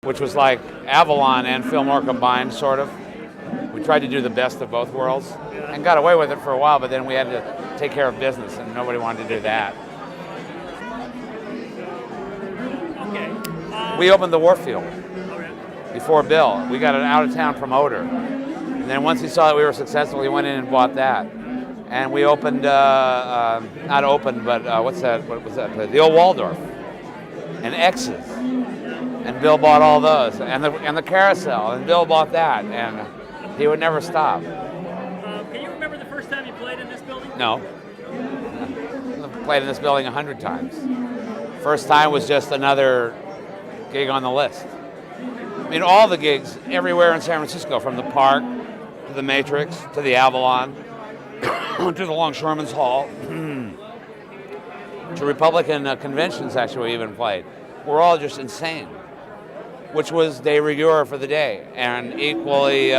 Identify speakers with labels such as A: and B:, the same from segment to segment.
A: which was like Avalon and Fillmore combined, sort of. We tried to do the best of both worlds and got away with it for a while, but then we had to take care of business, and nobody wanted to do that.
B: Okay.
A: We opened the Warfield before Bill. We got an out-of-town promoter. And then once he saw that we were successful, he went in and bought that. And we opened, not opened, but what's that? What was that place? The old Waldorf. And X's. And Bill bought all those. And the Carousel. And Bill bought that. And he would never stop.
B: Can you remember the first time you played in this building?
A: No. I've played in this building 100 times. First time was just another gig on the list. I mean, all the gigs everywhere in San Francisco, from the Park to the Matrix to the Avalon to the Longshoremen's Hall to Republican conventions, actually, we even played. We're all just insane, which was de rigueur for the day and equally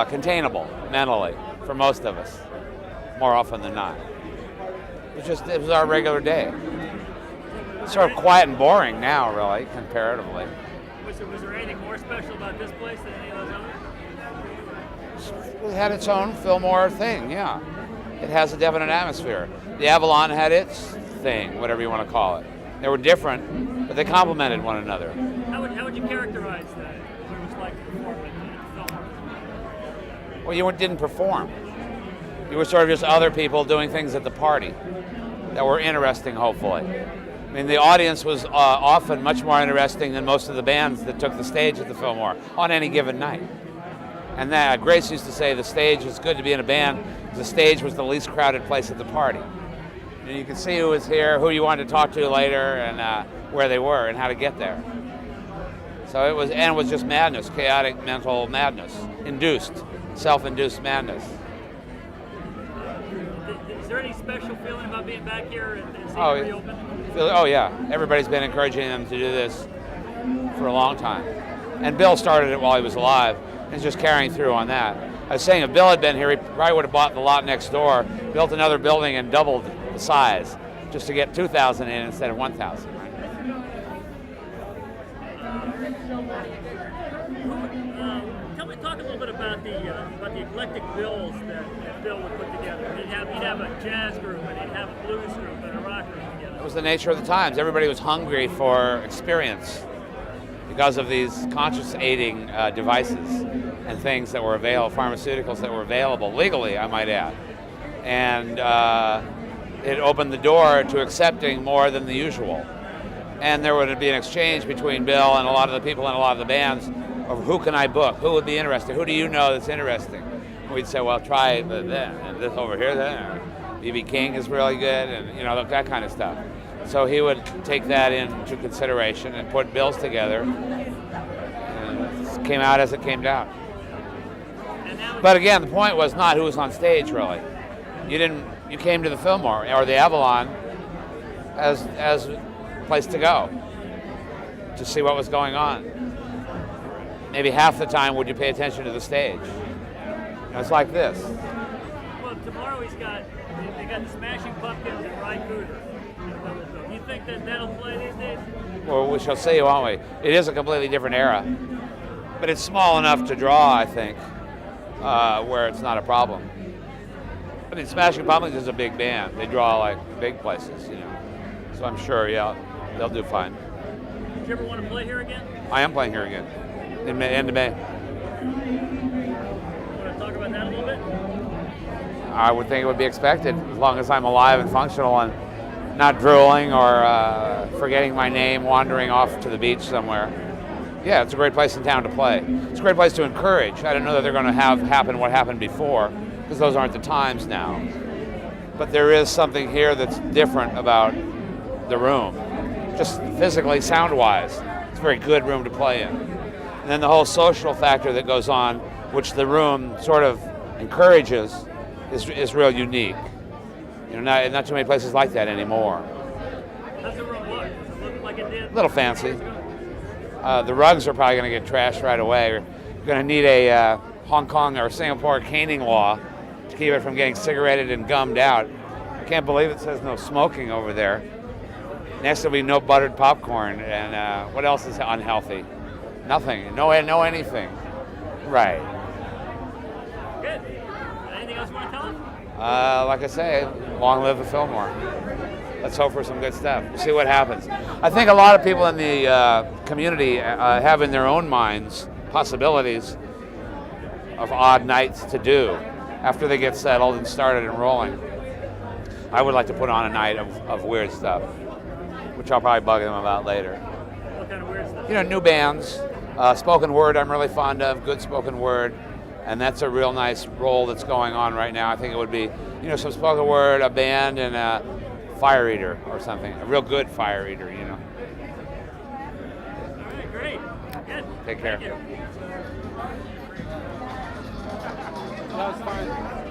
A: containable mentally for most of us, more often than not. It was our regular day. It's sort of quiet and boring now, really, comparatively.
B: Was there anything more special about this place than any of those others?
A: It had its own Fillmore thing, yeah. It has a definite atmosphere. The Avalon had its thing, whatever you want to call it. They were different, but they complemented one another.
B: How would you characterize that? What it was like to perform at Fillmore?
A: Well, you didn't perform. You were sort of just other people doing things at the party that were interesting, hopefully. I mean, the audience was often much more interesting than most of the bands that took the stage at the Fillmore on any given night. And that Grace used to say the stage was good to be in a band because the stage was the least crowded place at the party. And you could see who was here, who you wanted to talk to later, and where they were and how to get there. So it was just madness, chaotic mental madness, self-induced madness.
B: Is there any special feeling about being back here and seeing it reopen?
A: Oh yeah, everybody's been encouraging them to do this for a long time. And Bill started it while he was alive and is just carrying through on that. I was saying if Bill had been here, he probably would have bought the lot next door, built another building and doubled the size just to get 2,000 in instead of 1,000.
B: Talk a little bit about the eclectic bills that Bill would put together. He'd have a jazz group, and he'd have a blues group, and a rock group together.
A: It was the nature of the times. Everybody was hungry for experience because of these conscious aiding devices and things that were available, pharmaceuticals that were available legally, I might add. And it opened the door to accepting more than the usual. And there would be an exchange between Bill and a lot of the people in a lot of the bands of who can I book, who would be interested, who do you know that's interesting? And we'd say, well, try that, and this over here, then. B.B. King is really good, and that kind of stuff. So he would take that into consideration and put bills together, and it came out as it came out. But again, the point was not who was on stage, really. You came to the Fillmore or the Avalon as a place to go to see what was going on. Maybe half the time would you pay attention to the stage. It's like this.
B: Well, tomorrow they got the Smashing Pumpkins and Ry Cooder. Do you think that'll play these days?
A: Well, we shall see, won't we? It is a completely different era. But it's small enough to draw, I think, where it's not a problem. I mean, Smashing Pumpkins is a big band. They draw like big places, So I'm sure, they'll do fine.
B: Do you ever want to play here again?
A: I am playing here again. End of May.
B: Want to talk about that a little bit?
A: I would think it would be expected, as long as I'm alive and functional and not drooling or forgetting my name, wandering off to the beach somewhere. Yeah, it's a great place in town to play. It's a great place to encourage. I don't know that they're going to have happen what happened before, because those aren't the times now. But there is something here that's different about the room, just physically, sound-wise. It's a very good room to play in. And then the whole social factor that goes on, which the room sort of encourages, is real unique. Not too many places like that anymore.
B: How's the room look? Does it look like it did?
A: A little fancy. The rugs are probably going to get trashed right away. We're going to need a Hong Kong or Singapore caning law to keep it from getting cigaretted and gummed out. I can't believe it says no smoking over there. Next will be no buttered popcorn, and what else is unhealthy? Nothing. No anything. Right.
B: Good. Anything else you want to tell us?
A: Like I say, long live the Fillmore. Let's hope for some good stuff. We'll see what happens. I think a lot of people in the community have in their own minds possibilities of odd nights to do after they get settled and started and rolling. I would like to put on a night of weird stuff, which I'll probably bug them about later.
B: What kind of weird stuff?
A: You know, new bands, spoken word I'm really fond of, good spoken word, and that's a real nice role that's going on right now. I think it would be, you know, some spoken word, a band, and a fire eater or something, a real good fire eater, you know.
B: All right, great. Good.
A: Take care.
B: Thank you.
A: That was fine.